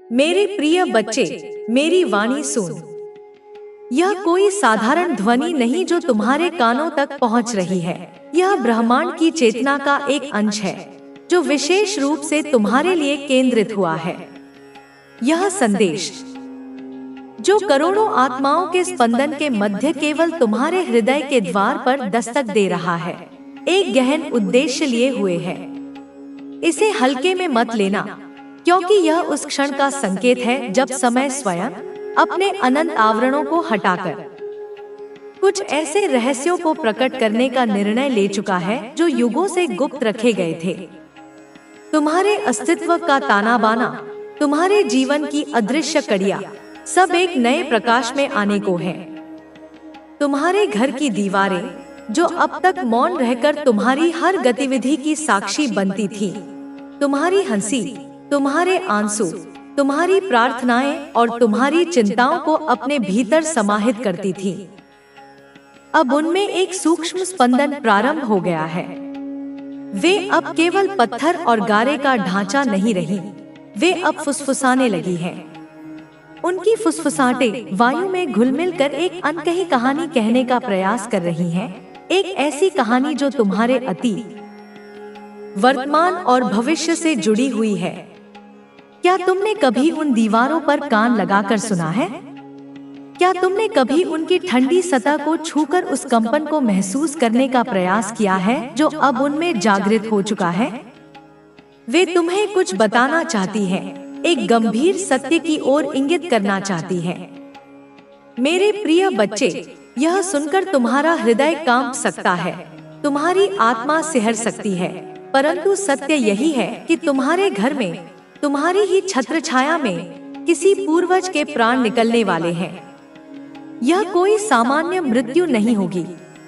मेरे प्रिय बच्चे, मेरी वाणी सुन। यह कोई साधारण ध्वनि नहीं जो तुम्हारे कानों तक पहुंच रही है। यह ब्रह्मांड की चेतना का एक अंश है जो विशेष रूप से तुम्हारे लिए केंद्रित हुआ है। यह संदेश जो करोड़ों आत्माओं के स्पंदन के मध्य केवल तुम्हारे हृदय के द्वार पर दस्तक दे रहा है, एक गहन उद्देश्य लिए हुए है। इसे हल्के में मत लेना, क्योंकि यह उस क्षण का संकेत है जब समय स्वयं अपने अनंत आवरणों को हटाकर कुछ ऐसे रहस्यों को प्रकट करने का निर्णय ले चुका है जो युगों से गुप्त रखे गए थे। तुम्हारे अस्तित्व का ताना बाना, तुम्हारे जीवन की अदृश्य कड़ियां, सब एक नए प्रकाश में आने को है। तुम्हारे घर की दीवारें जो अब तक मौन रहकर तुम्हारी हर गतिविधि की साक्षी बनती थी, तुम्हारी हंसी, तुम्हारे आंसू, तुम्हारी प्रार्थनाएं और तुम्हारी चिंताओं को अपने भीतर समाहित करती थी, अब उनमें एक सूक्ष्म स्पंदन प्रारंभ हो गया है। वे अब केवल पत्थर और गारे का ढांचा नहीं रही, वे अब फुसफुसाने लगी हैं। उनकी फुसफुसाहटें वायु में घुल-मिल कर एक अनकही कहानी कहने का प्रयास कर रही हैं, एक ऐसी कहानी जो तुम्हारे अतीत, वर्तमान और भविष्य से जुड़ी हुई है। क्या तुमने कभी उन दीवारों पर कान लगाकर सुना है? क्या तुमने कभी उनकी ठंडी सतह को छूकर उस कंपन को महसूस करने का प्रयास किया है जो अब उनमें जागृत हो चुका है? वे तुम्हें कुछ बताना चाहती हैं, एक गंभीर सत्य की ओर इंगित करना चाहती हैं। मेरे प्रिय बच्चे, यह सुनकर तुम्हारा हृदय कांप सकता है, तुम्हारी आत्मा सिहर सकती है, परंतु सत्य यही है कि तुम्हारे घर में, तुम्हारी ही छत्र छाया में किसी पूर्वज के प्राण निकलने वाले हैं। यह कोई सामान्य मृत्यु नहीं होगी,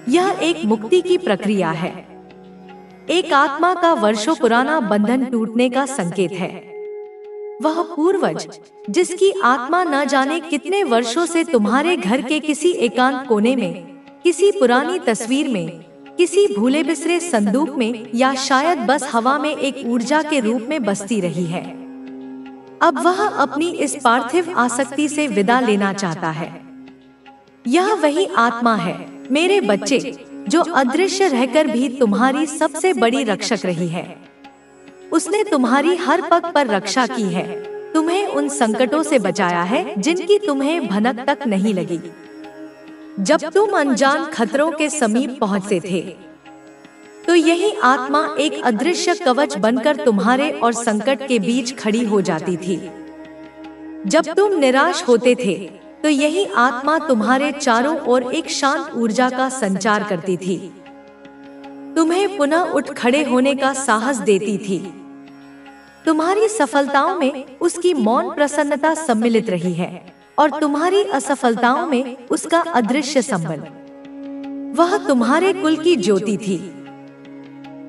यह एक मुक्ति की प्रक्रिया है, एक आत्मा का वर्षों पुराना बंधन टूटने का संकेत है। वह पूर्वज जिसकी आत्मा न जाने कितने वर्षों से तुम्हारे घर के किसी एकांत कोने में, किसी पुरानी तस्वीर में, किसी भूले बिसरे संदूक में या शायद बस हवा में एक ऊर्जा के रूप में बसती रही है, अब वह अपनी इस पार्थिव आसक्ति से विदा लेना चाहता है। यह वही आत्मा है मेरे बच्चे जो अदृश्य रहकर भी तुम्हारी सबसे बड़ी रक्षक रही है। उसने तुम्हारी हर पग पर रक्षा की है, तुम्हें उन संकटों से बचाया है जिनकी तुम्हें भनक तक नहीं लगी। जब तुम अनजान खतरों के समीप पहुंचते थे, तो यही आत्मा एक अदृश्य कवच बनकर तुम्हारे और संकट के बीच खड़ी हो जाती थी। जब तुम निराश होते थे, तो यही आत्मा तुम्हारे चारों ओर एक शांत ऊर्जा का संचार करती थी, तुम्हें पुनः उठ खड़े होने का साहस देती थी। तुम्हारी सफलताओं में उसकी मौन प्रसन्नता सम्मिलित रही है और तुम्हारी असफलताओं में उसका अदृश्य संबल। वह तुम्हारे कुल की ज्योति थी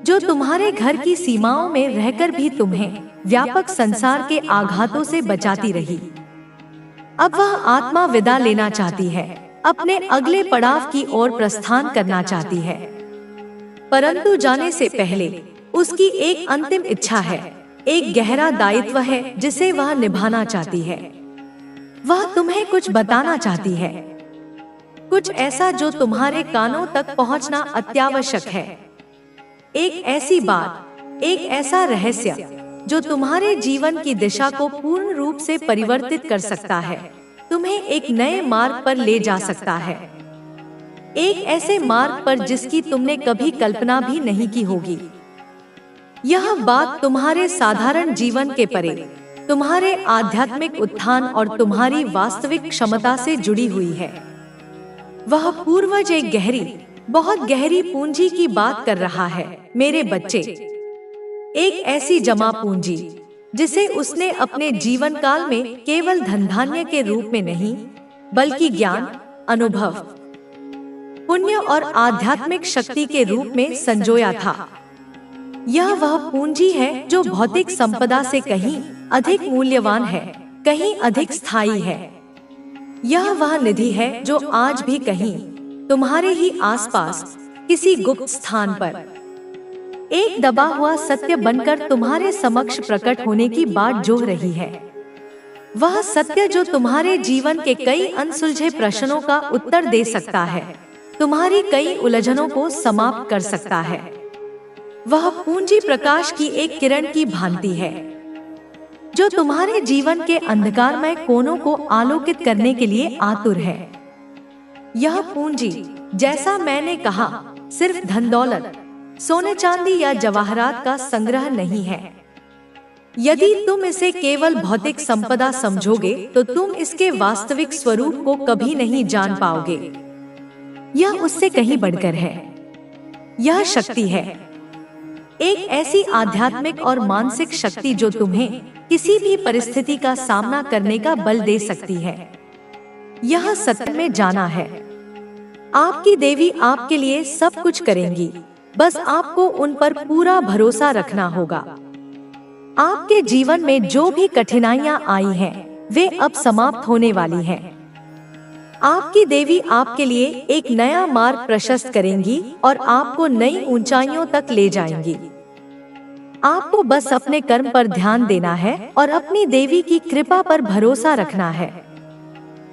जो तुम्हारे घर की सीमाओं में रहकर भी तुम्हें व्यापक संसार के आघातों से बचाती रही। अब वह आत्मा विदा लेना चाहती है, अपने अगले पड़ाव की ओर प्रस्थान करना चाहती है, परंतु जाने से पहले उसकी एक अंतिम इच्छा है, एक गहरा दायित्व है जिसे वह निभाना चाहती है। वह तुम्हें कुछ बताना चाहती है, कुछ ऐसा जो तुम्हारे कानों तक पहुंचना अत्यावश्यक है, एक ऐसी बात, एक ऐसा रहस्य जो तुम्हारे जीवन की दिशा को पूर्ण रूप से परिवर्तित कर सकता है, तुम्हें एक नए मार्ग पर ले जा सकता है, एक ऐसे मार्ग पर जिसकी तुमने कभी कल्पना भी नहीं की होगी। यह बात तुम्हारे साधारण जीवन के परे, तुम्हारे आध्यात्मिक उत्थान और तुम्हारी वास्तविक क्षमता से जुड़ी हुई है। वह पूर्वज एक गहरी, बहुत गहरी पूंजी की बात कर रहा है मेरे बच्चे, एक ऐसी जमा पूंजी जिसे उसने अपने जीवन काल में केवल धन धान्य के रूप में नहीं, बल्कि ज्ञान, अनुभव, पुण्य और आध्यात्मिक शक्ति के रूप में संजोया था। यह वह पूंजी है जो भौतिक संपदा से कहीं अधिक मूल्यवान है, कहीं अधिक स्थायी है। यह वह निधि है जो आज भी कहीं तुम्हारे ही आसपास किसी गुप्त स्थान पर एक दबा हुआ सत्य बनकर तुम्हारे समक्ष प्रकट होने की बाट जोह रही है। वह सत्य जो तुम्हारे जीवन के कई अनसुलझे प्रश्नों का उत्तर दे सकता है, तुम्हारी कई उलझनों को समाप्त कर सकता है। वह पूंजी प्रकाश की एक किरण की भांति है जो तुम्हारे जीवन के अंधकारमय कोनों को आलोकित करने के लिए आतुर है। यह पूंजी, जैसा मैंने कहा, सिर्फ धन दौलत, सोने चांदी या जवाहरात का संग्रह नहीं है। यदि तुम इसे केवल भौतिक संपदा समझोगे तो तुम इसके वास्तविक स्वरूप को कभी नहीं जान पाओगे। यह उससे कहीं बढ़कर है। यह शक्ति है, एक ऐसी आध्यात्मिक और मानसिक शक्ति जो तुम्हें किसी भी परिस्थिति का सामना करने का बल दे सकती है। यह सत्य में जाना है। आपकी देवी आपके लिए सब कुछ करेंगी, बस आपको उन पर पूरा भरोसा रखना होगा। आपके जीवन में जो भी कठिनाइयां आई हैं, वे अब समाप्त होने वाली हैं। आपकी देवी आपके लिए एक नया मार्ग प्रशस्त करेंगी और आपको नई ऊंचाइयों तक ले जाएंगी। आपको बस अपने कर्म पर ध्यान देना है और अपनी देवी की कृपा पर भरोसा रखना है।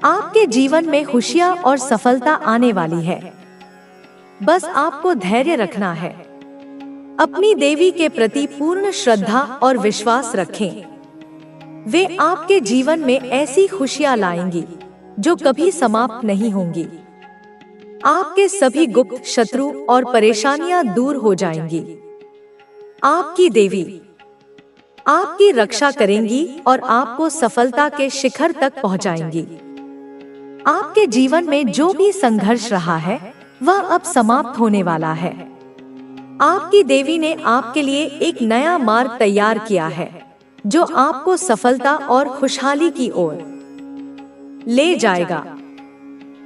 आपके जीवन में खुशियां और सफलता आने वाली है। बस आपको धैर्य रखना है। अपनी देवी के प्रति पूर्ण श्रद्धा और विश्वास रखें। वे आपके जीवन में ऐसी खुशियां लाएंगी जो कभी समाप्त नहीं होंगी। आपके सभी गुप्त शत्रु और परेशानियां दूर हो जाएंगी। आपकी देवी आपकी रक्षा करेंगी और आपको सफलता के शिखर तक पहुंचाएंगी। आपके जीवन में जो भी संघर्ष रहा है, वह अब समाप्त होने वाला है। आपकी देवी ने आपके लिए एक नया मार्ग तैयार किया है जो आपको सफलता और खुशहाली की ओर ले जाएगा।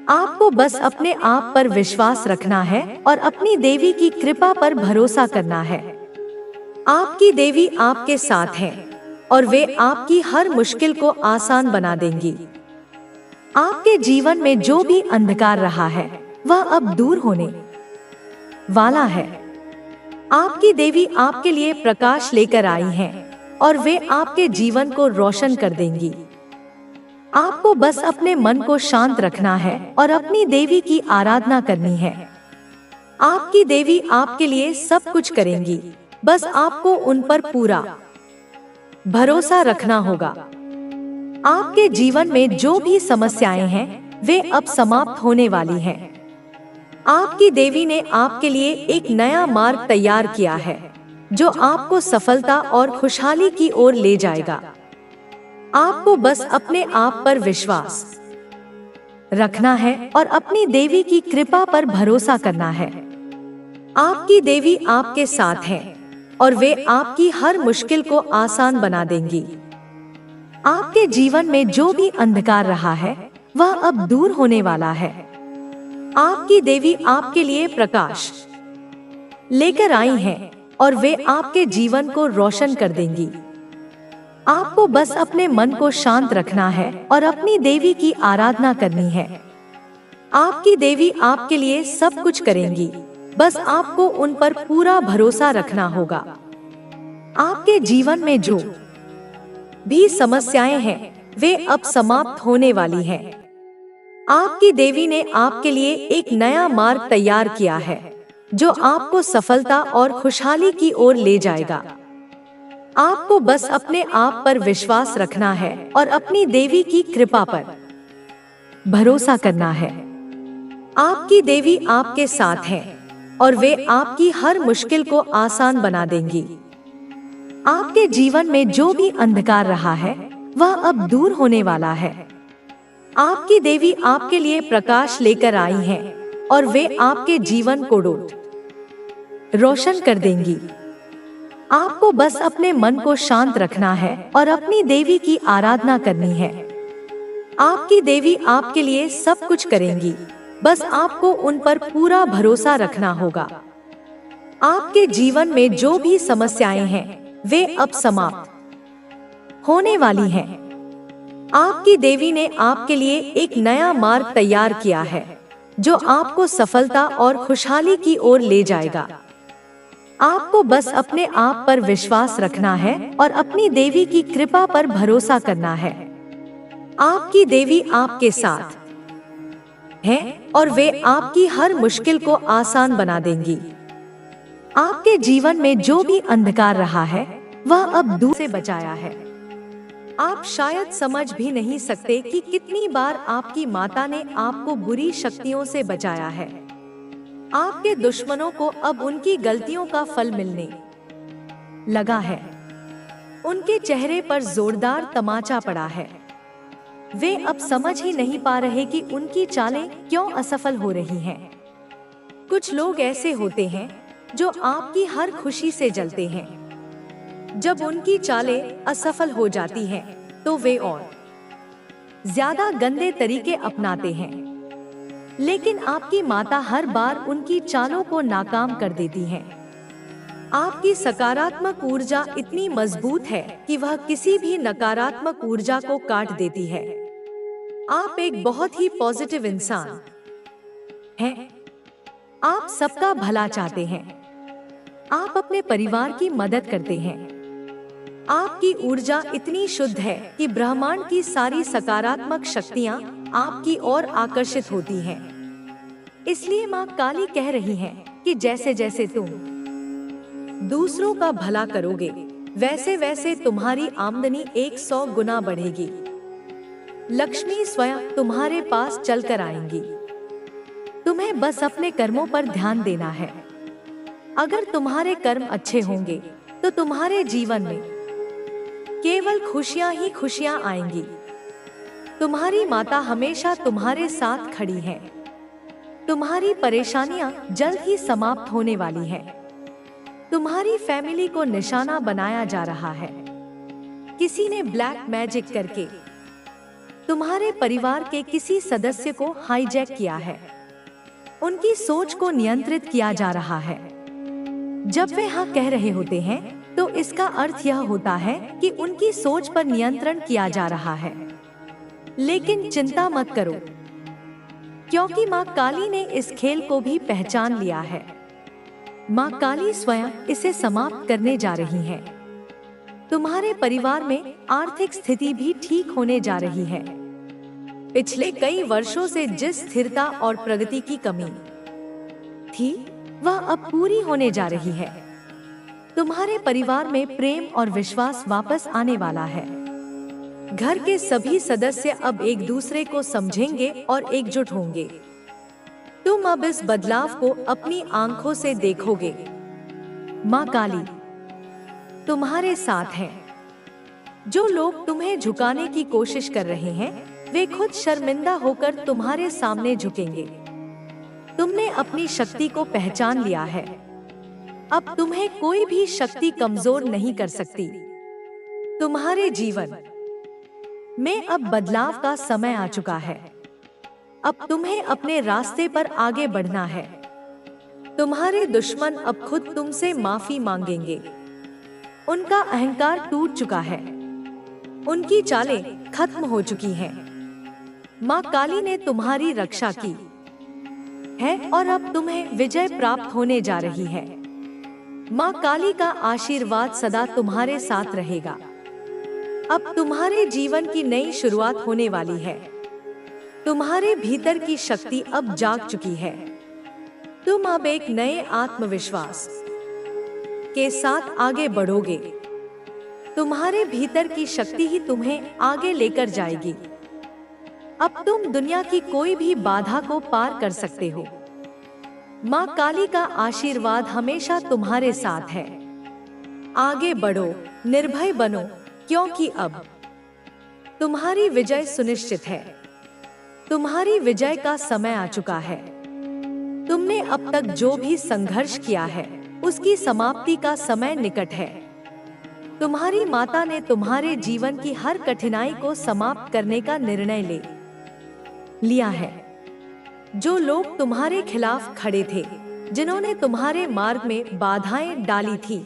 आपको बस अपने आप पर विश्वास रखना है और अपनी देवी की कृपा पर भरोसा करना है। आपकी देवी आपके साथ है और वे आपकी हर मुश्किल को आसान बना देंगी। आपके जीवन में जो भी अंधकार रहा है, वह अब दूर होने वाला है। आपकी देवी आपके लिए प्रकाश लेकर आई हैं और वे आपके जीवन को रोशन कर देंगी। आपको बस अपने मन को शांत रखना है और अपनी देवी की आराधना करनी है। आपकी देवी आपके लिए सब कुछ करेंगी, बस आपको उन पर पूरा भरोसा रखना होगा। आपके जीवन में जो भी समस्याएं हैं, वे अब समाप्त होने वाली हैं। आपकी देवी ने आपके लिए एक नया मार्ग तैयार किया है जो आपको सफलता और खुशहाली की ओर ले जाएगा। आपको बस अपने आप पर विश्वास रखना है और अपनी देवी की कृपा पर भरोसा करना है। आपकी देवी आपके साथ है और वे आपकी हर मुश्किल को आसान बना देंगी। आपके जीवन में जो भी अंधकार रहा है, वह अब दूर होने वाला है। आपकी देवी आपके लिए प्रकाश लेकर आई हैं और वे आपके जीवन को रोशन कर देंगी। आपको बस अपने मन को शांत रखना है और अपनी देवी की आराधना करनी है। आपकी देवी आपके लिए सब कुछ करेंगी, बस आपको उन पर पूरा भरोसा रखना होगा। आपके जीवन में जो भी समस्याएं हैं, वे अब समाप्त होने वाली हैं। आपकी देवी ने आपके लिए एक नया मार्ग तैयार किया है जो आपको सफलता और खुशहाली की ओर ले जाएगा। आपको बस अपने आप पर विश्वास रखना है और अपनी देवी की कृपा पर भरोसा करना है। आपकी देवी आपके साथ है और वे आपकी हर मुश्किल को आसान बना देंगी। आपके जीवन में जो भी अंधकार रहा है, वह अब दूर होने वाला है। आपकी देवी आपके लिए प्रकाश लेकर आई हैं और वे आपके जीवन को रोशन कर देंगी। आपको बस अपने मन को शांत रखना है और अपनी देवी की आराधना करनी है। आपकी देवी आपके लिए सब कुछ करेंगी, बस आपको उन पर पूरा भरोसा रखना होगा। आपके जीवन में जो भी समस्याएं हैं, वे अब समाप्त होने वाली हैं। आपकी देवी ने आपके लिए एक नया मार्ग तैयार किया है जो आपको सफलता और खुशहाली की ओर ले जाएगा। आपको बस अपने आप पर विश्वास रखना है और अपनी देवी की कृपा पर भरोसा करना है। आपकी देवी आपके साथ है और वे आपकी हर मुश्किल को आसान बना देंगी। आपके जीवन में जो भी अंधकार रहा है वह अब दूर से बचाया है। आप शायद समझ भी नहीं सकते कि कितनी बार आपकी माता ने आपको बुरी शक्तियों से बचाया है। आपके दुश्मनों को अब उनकी गलतियों का फल मिलने लगा है। उनके चेहरे पर जोरदार तमाचा पड़ा है। वे अब समझ ही नहीं पा रहे कि उनकी चालें क्यों असफल हो रही हैं। कुछ लोग ऐसे होते हैं जो आपकी हर खुशी से जलते हैं। जब उनकी चालें असफल हो जाती हैं, तो वे और ज्यादा गंदे तरीके अपनाते हैं। लेकिन आपकी माता हर बार उनकी चालों को नाकाम कर देती हैं। आपकी सकारात्मक ऊर्जा इतनी मजबूत है कि वह किसी भी नकारात्मक ऊर्जा को काट देती है। आप एक बहुत ही पॉजिटिव इंसान हैं। आप सबका भला चाहते हैं। आप अपने परिवार की मदद करते हैं। आपकी ऊर्जा इतनी शुद्ध है कि ब्रह्मांड की सारी सकारात्मक शक्तियां आपकी ओर आकर्षित होती हैं। इसलिए माँ काली कह रही हैं कि जैसे जैसे तुम दूसरों का भला करोगे, वैसे वैसे तुम्हारी आमदनी 100 गुना बढ़ेगी। लक्ष्मी स्वयं तुम्हारे पास चलकर आएंगी। तुम्हें बस अपने कर्मों पर ध्यान देना है। अगर तुम्हारे कर्म अच्छे होंगे तो तुम्हारे जीवन में केवल खुशियां ही खुशियां आएंगी। तुम्हारी माता हमेशा तुम्हारे साथ खड़ी है। तुम्हारी परेशानियां जल्द ही समाप्त होने वाली हैं। तुम्हारी फैमिली को निशाना बनाया जा रहा है। किसी ने ब्लैक मैजिक करके तुम्हारे परिवार के किसी सदस्य को हाईजैक किया है। उनकी सोच को नियंत्रित किया जा रहा है। जब वे हाँ कह रहे होते हैं तो इसका अर्थ यह होता है कि उनकी सोच पर नियंत्रण किया जा रहा है। लेकिन चिंता मत करो, क्योंकि माँ काली ने इस खेल को भी पहचान लिया है। माँ काली स्वयं इसे समाप्त करने जा रही है। तुम्हारे परिवार में आर्थिक स्थिति भी ठीक होने जा रही है। पिछले कई वर्षों से जिस स्थिरता और प्रगति की कमी थी, वह अब पूरी होने जा रही है। तुम्हारे परिवार में प्रेम और विश्वास वापस आने वाला है। घर के सभी सदस्य अब एक दूसरे को समझेंगे और एकजुट होंगे। तुम अब इस बदलाव को अपनी आंखों से देखोगे। माँ काली तुम्हारे साथ है। जो लोग तुम्हें झुकाने की कोशिश कर रहे हैं, वे खुद शर्मिंदा होकर तुम्हारे सामने झुकेंगे। तुमने अपनी शक्ति को पहचान लिया है। अब तुम्हें कोई भी शक्ति कमजोर नहीं कर सकती। तुम्हारे जीवन में अब बदलाव का समय आ चुका है। अब तुम्हें अपने रास्ते पर आगे बढ़ना है। तुम्हारे दुश्मन अब खुद तुमसे माफी मांगेंगे। उनका अहंकार टूट चुका है। उनकी चालें खत्म हो चुकी हैं। माँ काली ने तुम्हारी रक्षा की है और अब तुम्हें विजय प्राप्त होने जा रही है। माँ काली का आशीर्वाद सदा तुम्हारे साथ रहेगा। अब तुम्हारे जीवन की नई शुरुआत होने वाली है। तुम्हारे भीतर की शक्ति अब जाग चुकी है। तुम अब एक नए आत्मविश्वास के साथ आगे बढ़ोगे। तुम्हारे भीतर की शक्ति ही तुम्हें आगे लेकर जाएगी। अब तुम दुनिया की कोई भी बाधा को पार कर सकते हो। माँ काली का आशीर्वाद हमेशा तुम्हारे साथ है। आगे बढ़ो, निर्भय बनो, क्योंकि अब तुम्हारी विजय सुनिश्चित है। तुम्हारी विजय का समय आ चुका है। तुमने अब तक जो भी संघर्ष किया है, उसकी समाप्ति का समय निकट है। तुम्हारी माता ने तुम्हारे जीवन की हर कठिनाई को समाप्त करने का निर्णय ले लिया है। जो लोग तुम्हारे खिलाफ खड़े थे, जिन्होंने तुम्हारे मार्ग में बाधाएं डाली थी,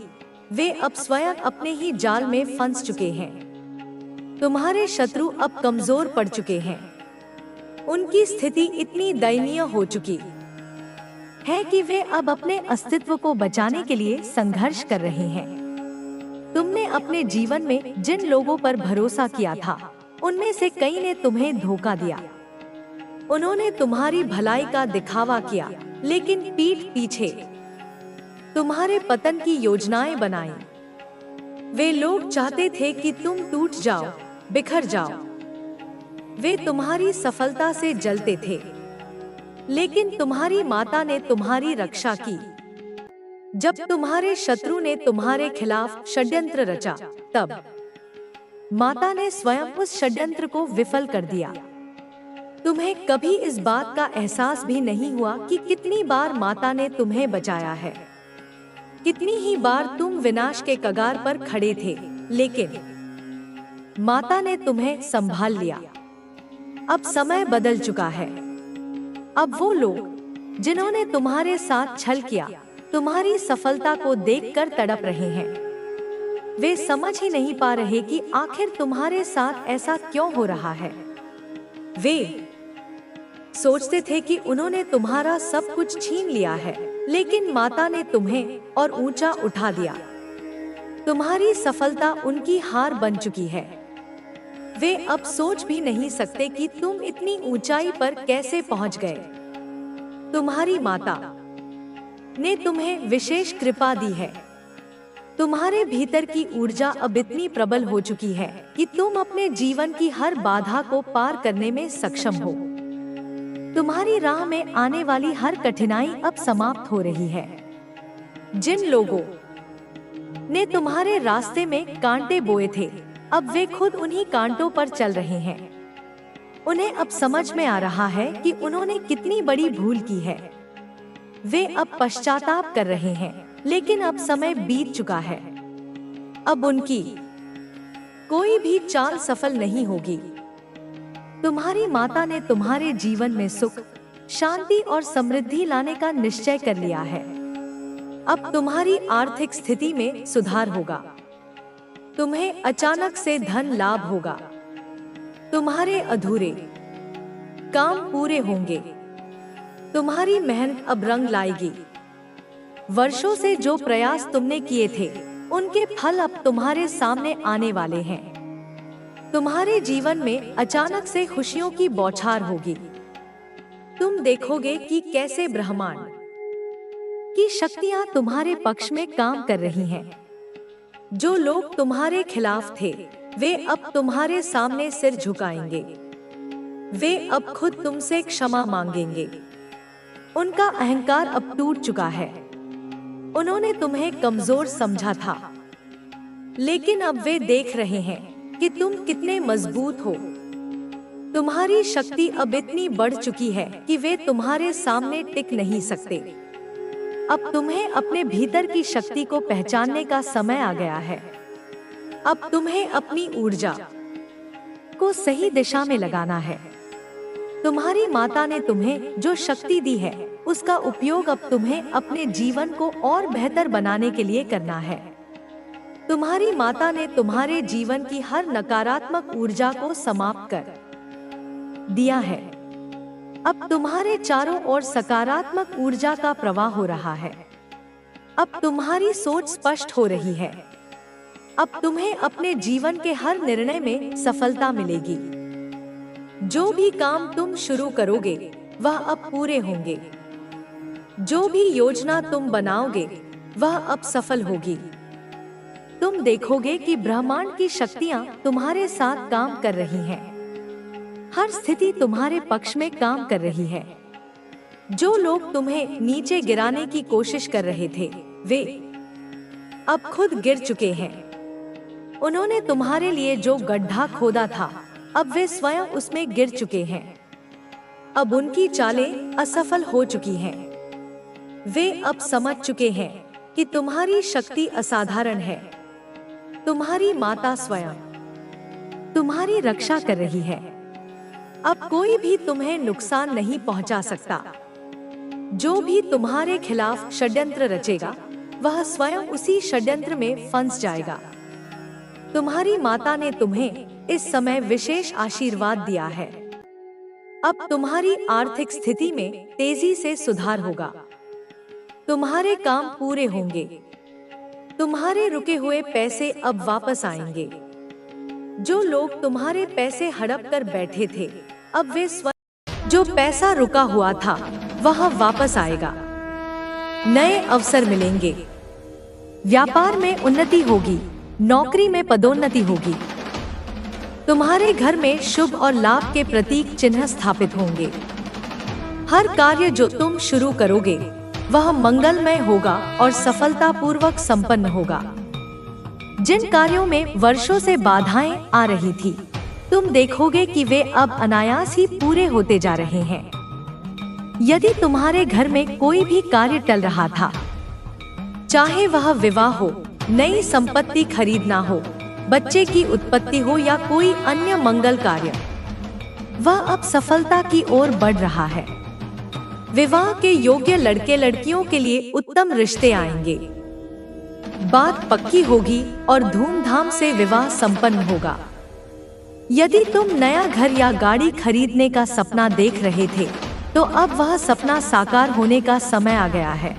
वे अब स्वयं अपने ही जाल में फंस चुके हैं। तुम्हारे शत्रु अब कमजोर पड़ चुके हैं। उनकी स्थिति इतनी दयनीय हो चुकी है कि वे अब अपने अस्तित्व को बचाने के लिए संघर्ष कर रहे हैं। तुमने अपने जीवन में जिन लोगों पर भरोसा किया था, उनमें से कई ने तुम्हें धोखा दिया। उन्होंने तुम्हारी भलाई का दिखावा किया, लेकिन पीठ पीछे तुम्हारे पतन की योजनाएं बनाई। वे लोग चाहते थे कि तुम टूट जाओ, बिखर जाओ। वे तुम्हारी सफलता से जलते थे, लेकिन तुम्हारी माता ने तुम्हारी रक्षा की। जब तुम्हारे शत्रु ने तुम्हारे खिलाफ षड्यंत्र रचा, तब माता ने स्वयं उस षड्यंत्र को विफल कर दिया। तुम्हें कभी इस बात का एहसास भी नहीं हुआ कि कितनी बार माता ने तुम्हें बचाया है। कितनी ही बार तुम विनाश के कगार पर खड़े थे, लेकिन माता ने तुम्हें संभाल लिया। अब समय बदल चुका है। अब वो लोग जिन्होंने तुम्हारे साथ छल किया, तुम्हारी सफलता को देखकर तड़प रहे हैं। वे समझ ही नहीं पा रहे कि आखिर तुम्हारे साथ ऐसा क्यों हो रहा है। वे सोचते थे कि उन्होंने तुम्हारा सब कुछ छीन लिया है, लेकिन माता ने तुम्हें और ऊंचा उठा दिया। तुम्हारी सफलता उनकी हार बन चुकी है। वे अब सोच भी नहीं सकते कि तुम इतनी ऊंचाई पर कैसे पहुंच गए। तुम्हारी माता ने तुम्हें विशेष कृपा दी है। तुम्हारे भीतर की ऊर्जा अब इतनी प्रबल हो चुकी है कि तुम अपने जीवन की हर बाधा को पार करने में सक्षम हो। तुम्हारी राह में आने वाली हर कठिनाई अब समाप्त हो रही है। जिन लोगों ने तुम्हारे रास्ते में कांटे बोए थे, अब वे खुद उन्हीं कांटों पर चल रहे हैं। उन्हें अब समझ में आ रहा है कि उन्होंने कितनी बड़ी भूल की है। वे अब पश्चाताप कर रहे हैं, लेकिन अब समय बीत चुका है। अब उनकी कोई भी चाल सफल नहीं होगी। तुम्हारी माता ने तुम्हारे जीवन में सुख, शांति और समृद्धि लाने का निश्चय कर लिया है। अब तुम्हारी आर्थिक स्थिति में सुधार होगा। तुम्हें अचानक से धन लाभ होगा। तुम्हारे अधूरे काम पूरे होंगे। तुम्हारी मेहनत अब रंग लाएगी। वर्षों से जो प्रयास तुमने किए थे, उनके फल अब तुम्हारे सामने आने वाले हैं। तुम्हारे जीवन में अचानक से खुशियों की बौछार होगी। तुम देखोगे कि कैसे ब्रह्मांड की शक्तियां तुम्हारे पक्ष में काम कर रही हैं। जो लोग तुम्हारे खिलाफ थे, वे अब तुम्हारे सामने सिर झुकाएंगे। वे अब खुद तुमसे क्षमा मांगेंगे। उनका अहंकार अब टूट चुका है। उन्होंने तुम्हें कमजोर समझा था, लेकिन अब वे देख रहे हैं कि तुम कितने मजबूत हो। तुम्हारी शक्ति अब इतनी बढ़ चुकी है कि वे तुम्हारे सामने टिक नहीं सकते। अब तुम्हें अपने भीतर की शक्ति को पहचानने का समय आ गया है। अब तुम्हें अपनी ऊर्जा को सही दिशा में लगाना है। तुम्हारी माता ने तुम्हें जो शक्ति दी है, उसका उपयोग अब तुम्हें अपने जीवन को और बेहतर बनाने के लिए करना है। तुम्हारी माता ने तुम्हारे जीवन की हर नकारात्मक ऊर्जा को समाप्त कर दिया है। अब तुम्हारे चारों ओर सकारात्मक ऊर्जा का प्रवाह हो रहा है। अब तुम्हारी सोच स्पष्ट हो रही है। अब तुम्हें अपने जीवन के हर निर्णय में सफलता मिलेगी। जो भी काम तुम शुरू करोगे, वह अब पूरे होंगे। जो भी योजना तुम बनाओगे, वह अब सफल होगी। तुम देखोगे कि ब्रह्मांड की शक्तियां तुम्हारे साथ काम कर रही हैं। हर स्थिति तुम्हारे पक्ष में काम कर रही है। जो लोग तुम्हें नीचे गिराने की कोशिश कर रहे थे, वे अब खुद गिर चुके हैं। उन्होंने तुम्हारे लिए जो गड्ढा खोदा था, अब वे स्वयं उसमें गिर चुके हैं। अब उनकी चालें असफल हो चुकी हैं। वे अब समझ चुके हैं कि तुम्हारी शक्ति असाधारण है। तुम्हारी माता स्वयं तुम्हारी रक्षा कर रही है। अब कोई भी तुम्हें नुकसान नहीं पहुंचा सकता। जो भी तुम्हारे खिलाफ षड्यंत्र रचेगा, वह स्वयं उसी षड्यंत्र में फंस जाएगा। तुम्हारी माता ने तुम्हें इस समय विशेष आशीर्वाद दिया है। अब तुम्हारी आर्थिक स्थिति में तेजी से सुधार होगा। तुम्हारे काम पूरे होंगे। तुम्हारे रुके हुए पैसे अब वापस आएंगे। जो लोग तुम्हारे पैसे हड़प कर बैठे थे, अब वे स्वयं, जो पैसा रुका हुआ था वह वापस आएगा। नए अवसर मिलेंगे, व्यापार में उन्नति होगी, नौकरी में पदोन्नति होगी। तुम्हारे घर में शुभ और लाभ के प्रतीक चिन्ह स्थापित होंगे। हर कार्य जो तुम शुरू करोगे वह मंगलमय होगा और सफलतापूर्वक संपन्न होगा। जिन कार्यों में वर्षों से बाधाएं आ रही थी, तुम देखोगे कि वे अब अनायास ही पूरे होते जा रहे हैं। यदि तुम्हारे घर में कोई भी कार्य टल रहा था, चाहे वह विवाह हो, नई संपत्ति खरीदना हो, बच्चे की उत्पत्ति हो या कोई अन्य मंगल कार्य, वह अब सफलता की ओर बढ़ रहा है। विवाह के योग्य लड़के लड़कियों के लिए उत्तम रिश्ते आएंगे। बात पक्की होगी और धूमधाम से विवाह संपन्न होगा। यदि तुम नया घर या गाड़ी खरीदने का सपना देख रहे थे, तो अब वह सपना साकार होने का समय आ गया है।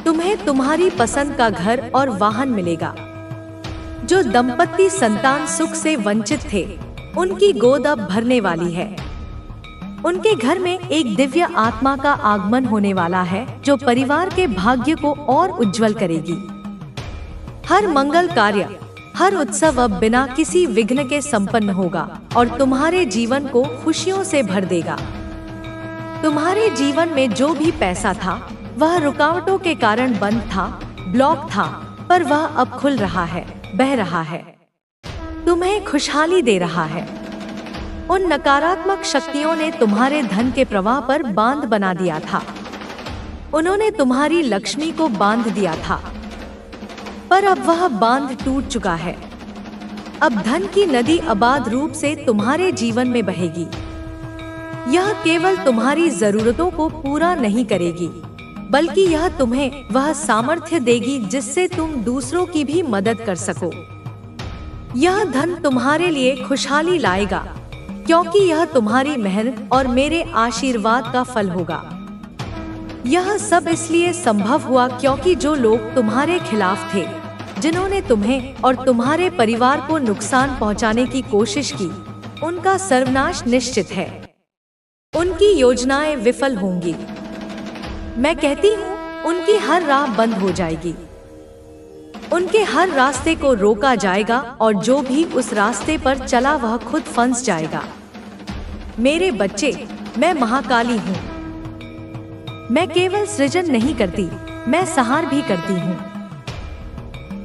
तुम्हें तुम्हारी पसंद का घर और वाहन मिलेगा। जो दंपत्ति संतान सुख से वंचित थे, उनकी गोद अब भरने वाली है। उनके घर में एक दिव्य आत्मा का आगमन होने वाला है, जो परिवार के भाग्य को और उज्जवल करेगी। हर मंगल कार्य, हर उत्सव अब बिना किसी विघ्न के संपन्न होगा और तुम्हारे जीवन को खुशियों से भर देगा। तुम्हारे जीवन में जो भी पैसा था, वह रुकावटों के कारण बंद था, ब्लॉक था, पर वह अब खुल रहा है, बह रहा है, तुम्हें खुशहाली दे रहा है। उन नकारात्मक शक्तियों ने तुम्हारे धन के प्रवाह पर बांध बना दिया था। उन्होंने तुम्हारी लक्ष्मी को बांध दिया था, पर अब वह बांध टूट चुका है। अब धन की नदी अबाध रूप से तुम्हारे जीवन में बहेगी। यह केवल तुम्हारी जरूरतों को पूरा नहीं करेगी, बल्कि यह तुम्हें वह सामर्थ्य देगी जिससे तुम दूसरों की भी मदद कर सको। यह धन तुम्हारे लिए खुशहाली लाएगा, क्योंकि यह तुम्हारी मेहनत और मेरे आशीर्वाद का फल होगा। यह सब इसलिए संभव हुआ क्योंकि जो लोग तुम्हारे खिलाफ थे, जिन्होंने तुम्हें और तुम्हारे परिवार को नुकसान पहुंचाने की कोशिश की, उनका सर्वनाश निश्चित है। उनकी योजनाएं विफल होंगी। मैं कहती हूँ, उनकी हर राह बंद हो जाएगी। उनके हर रास्ते को रोका जाएगा और जो भी उस रास्ते पर चला वह खुद फंस जाएगा। मेरे बच्चे, मैं महाकाली हूँ। मैं केवल सृजन नहीं करती, मैं संहार भी करती हूँ।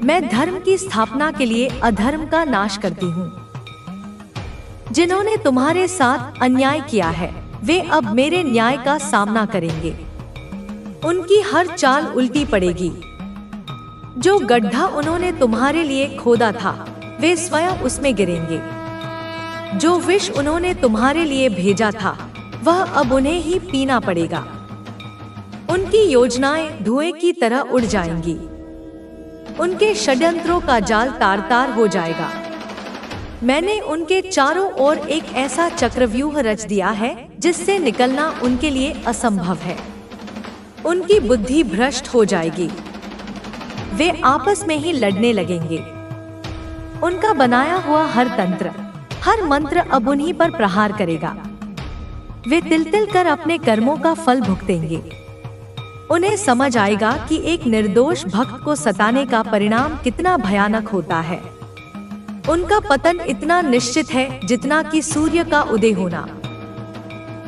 मैं धर्म की स्थापना के लिए अधर्म का नाश करती हूँ। जिन्होंने तुम्हारे साथ अन्याय किया है, वे अब मेरे न्याय का सामना करेंगे। उनकी हर चाल उल्टी पड़ेगी। जो गड्ढा उन्होंने तुम्हारे लिए खोदा था, वे स्वयं उसमें गिरेंगे। जो विष उन्होंने तुम्हारे लिए भेजा था, वह अब उन्हें ही पीना पड़ेगा। उनकी योजनाएं धुएं की तरह उड़ जाएंगी। उनके षड्यंत्रों का जाल तार तार हो जाएगा। मैंने उनके चारों ओर एक ऐसा चक्रव्यूह रच दिया है जिससे निकलना उनके लिए असंभव है। उनकी बुद्धि भ्रष्ट हो जाएगी। वे आपस में ही लड़ने लगेंगे। उनका बनाया हुआ हर तंत्र, हर मंत्र अब उन्हीं पर प्रहार करेगा। वे तिल तिल कर अपने कर्मों का फल भुगतेंगे। उन्हें समझ आएगा कि एक निर्दोष भक्त को सताने का परिणाम कितना भयानक होता है। उनका पतन इतना निश्चित है जितना कि सूर्य का उदय होना।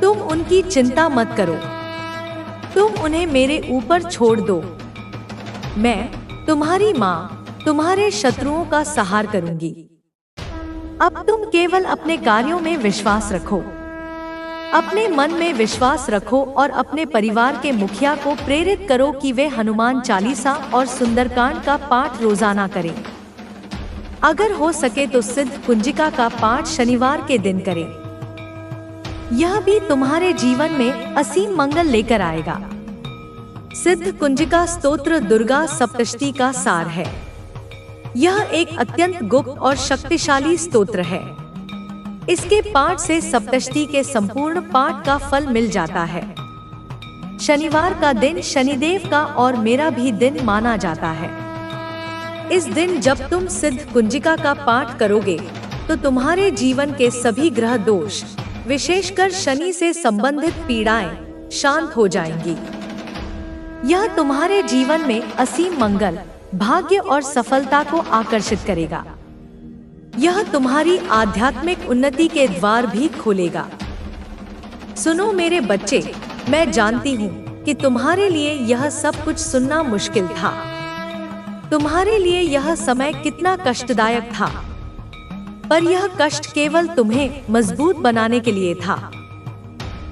तुम उनकी चिंता मत करो, तुम उन्हें मेरे ऊपर छोड़ दो। मैं तुम्हारी माँ तुम्हारे शत्रुओं का संहार करूंगी। अब तुम केवल अपने कार्यों में विश्वास रखो, अपने मन में विश्वास रखो और अपने परिवार के मुखिया को प्रेरित करो कि वे हनुमान चालीसा और सुंदरकांड का पाठ रोजाना करें। अगर हो सके तो सिद्ध कुंजिका का पाठ शनिवार के दिन करें। यह भी तुम्हारे जीवन में असीम मंगल लेकर आएगा। सिद्ध कुंजिका स्तोत्र दुर्गा सप्तशती का सार है। यह एक अत्यंत गुप्त और शक्तिशाली स्तोत्र है। इसके पाठ से सप्तशती के संपूर्ण पाठ का फल मिल जाता है। शनिवार का दिन शनिदेव का और मेरा भी दिन माना जाता है। इस दिन जब तुम सिद्ध कुंजिका का पाठ करोगे, तो तुम्हारे जीवन के सभी ग्रह दोष, विशेषकर शनि से संबंधित पीड़ाएं शांत हो जाएंगी। यह तुम्हारे जीवन में असीम मंगल, भाग्य और सफलता को आकर्षित करेगा। यह तुम्हारी आध्यात्मिक उन्नति के द्वार भी खोलेगा। सुनो मेरे बच्चे, मैं जानती हूँ कि तुम्हारे लिए यह सब कुछ सुनना मुश्किल था। तुम्हारे लिए यह समय कितना कष्टदायक था, पर यह कष्ट केवल तुम्हें मजबूत बनाने के लिए था,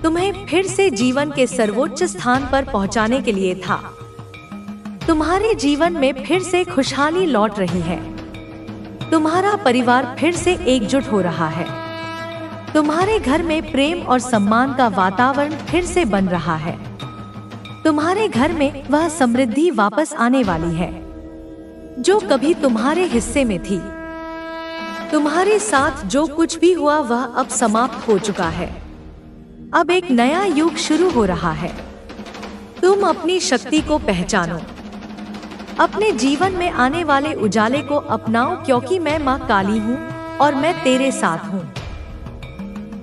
तुम्हें फिर से जीवन के सर्वोच्च स्थान पर पहुंचाने के लिए था। तुम्हारे जीवन में फिर से खुशहाली लौट रही है। तुम्हारा परिवार फिर से एकजुट हो रहा है। तुम्हारे घर में प्रेम और सम्मान का वातावरण फिर से बन रहा है। तुम्हारे घर में वह समृद्धि वापस आने वाली है जो कभी तुम्हारे हिस्से में थी। तुम्हारे साथ जो कुछ भी हुआ वह अब समाप्त हो चुका है। अब एक नया युग शुरू हो रहा है। तुम अपनी शक्ति को पहचानो, अपने जीवन में आने वाले उजाले को अपनाओ, क्योंकि मैं माँ काली हूँ और मैं तेरे साथ हूँ।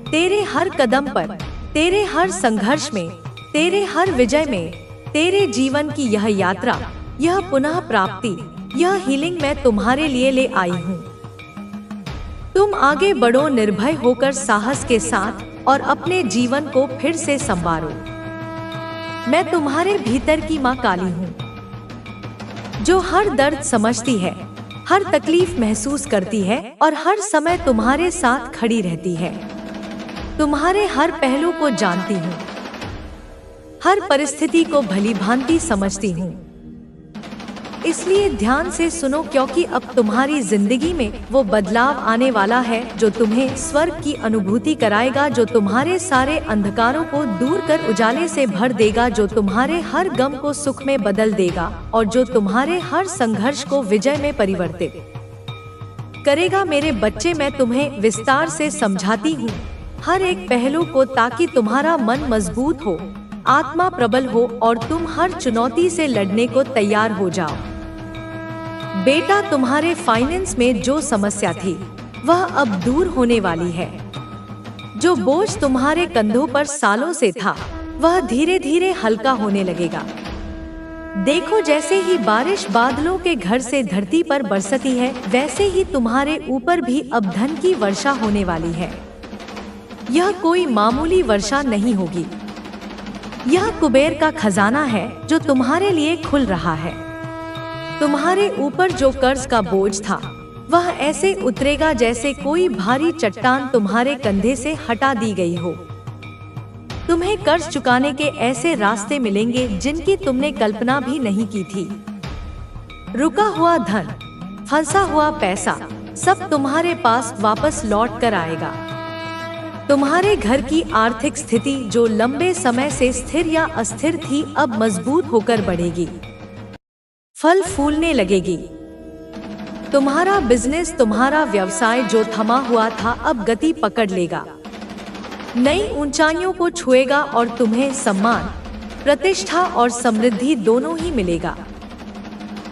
तेरे हर कदम पर, तेरे हर संघर्ष में, तेरे हर विजय में, तेरे जीवन की यह यात्रा, यह पुनः प्राप्ति, यह हीलिंग मैं तुम्हारे लिए ले आई हूँ। तुम आगे बढ़ो निर्भय होकर, साहस के साथ, और अपने जीवन को फिर से संवारो। मैं तुम्हारे भीतर की माँ काली हूँ जो हर दर्द समझती है, हर तकलीफ महसूस करती है और हर समय तुम्हारे साथ खड़ी रहती है। तुम्हारे हर पहलू को जानती हूँ, हर परिस्थिति को भलीभांति समझती हूँ। इसलिए ध्यान से सुनो, क्योंकि अब तुम्हारी जिंदगी में वो बदलाव आने वाला है जो तुम्हें स्वर्ग की अनुभूति कराएगा, जो तुम्हारे सारे अंधकारों को दूर कर उजाले से भर देगा, जो तुम्हारे हर गम को सुख में बदल देगा और जो तुम्हारे हर संघर्ष को विजय में परिवर्तित करेगा। मेरे बच्चे, मैं तुम्हें विस्तार से समझाती हूँ हर एक पहलू को, ताकि तुम्हारा मन मजबूत हो, आत्मा प्रबल हो और तुम हर चुनौती से लड़ने को तैयार हो जाओ। बेटा, तुम्हारे फाइनेंस में जो समस्या थी वह अब दूर होने वाली है। जो बोझ तुम्हारे कंधों पर सालों से था वह धीरे धीरे हल्का होने लगेगा। देखो, जैसे ही बारिश बादलों के घर से धरती पर बरसती है, वैसे ही तुम्हारे ऊपर भी अब धन की वर्षा होने वाली है। यह कोई मामूली वर्षा नहीं होगी। यह कुबेर का खजाना है जो तुम्हारे लिए खुल रहा है। तुम्हारे ऊपर जो कर्ज का बोझ था वह ऐसे उतरेगा जैसे कोई भारी चट्टान तुम्हारे कंधे से हटा दी गई हो। तुम्हें कर्ज चुकाने के ऐसे रास्ते मिलेंगे जिनकी तुमने कल्पना भी नहीं की थी। रुका हुआ धन, फंसा हुआ पैसा, सब तुम्हारे पास वापस लौट कर आएगा। तुम्हारे घर की आर्थिक स्थिति जो लंबे समय से स्थिर या अस्थिर थी, अब मजबूत होकर बढ़ेगी, फल फूलने लगेगी। तुम्हारा बिजनेस, तुम्हारा व्यवसाय जो थमा हुआ था, अब गति पकड़ लेगा, नई ऊंचाइयों को छुएगा और तुम्हें सम्मान, प्रतिष्ठा और समृद्धि दोनों ही मिलेगा।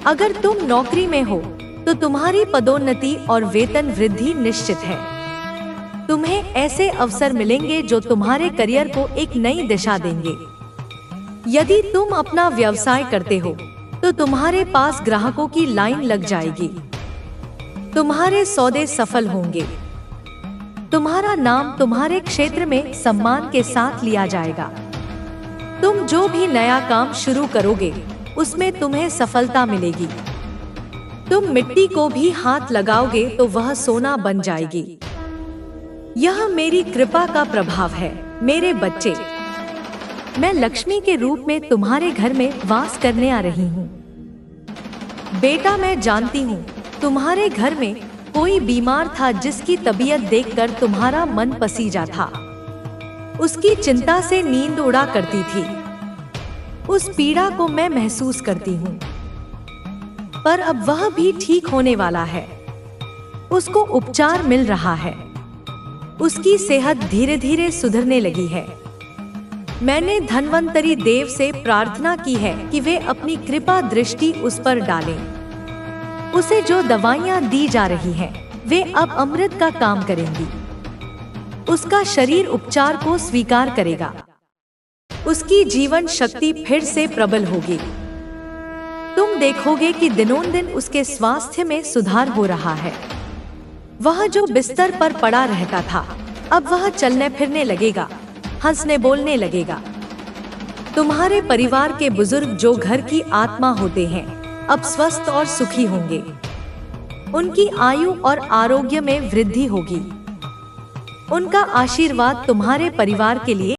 अगर तुम नौकरी में हो तो तुम्हारी पदोन्नति और वेतन वृद्धि निश्चित है। तुम्हें ऐसे अवसर मिलेंगे जो तुम्हारे करियर को एक नई दिशा देंगे। यदि तुम अपना व्यवसाय करते हो तो तुम्हारे पास ग्राहकों की लाइन लग जाएगी। तुम्हारे सौदे सफल होंगे। तुम्हारा नाम तुम्हारे क्षेत्र में सम्मान के साथ लिया जाएगा। तुम जो भी नया काम शुरू करोगे उसमें तुम्हें सफलता मिलेगी। तुम मिट्टी को भी हाथ लगाओगे तो वह सोना बन जाएगी। यह मेरी कृपा का प्रभाव है मेरे बच्चे। मैं लक्ष्मी के रूप में तुम्हारे घर में वास करने आ रही हूँ। बेटा, मैं जानती हूँ तुम्हारे घर में कोई बीमार था जिसकी तबीयत देखकर तुम्हारा मन पसीजा था। उसकी चिंता से नींद उड़ा करती थी। उस पीड़ा को मैं महसूस करती हूँ, पर अब वह भी ठीक होने वाला है। उसको उपचार मिल रहा है। उसकी सेहत धीरे धीरे सुधरने लगी है। मैंने धन्वंतरी देव से प्रार्थना की है कि वे अपनी कृपा दृष्टि उस पर डालें। उसे जो दवाइयाँ दी जा रही हैं वे अब अमृत का काम करेंगी। उसका शरीर उपचार को स्वीकार करेगा। उसकी जीवन शक्ति फिर से प्रबल होगी। तुम देखोगे कि दिनों-दिन उसके स्वास्थ्य में सुधार हो रहा है। वह जो बिस्तर पर पड़ा रहता था, अब वह चलने फिरने लगेगा, हंसने बोलने लगेगा। तुम्हारे परिवार के बुजुर्ग जो घर की आत्मा होते हैं, अब स्वस्थ और सुखी होंगे। उनकी आयु और आरोग्य में वृद्धि होगी। उनका आशीर्वाद तुम्हारे परिवार के लिए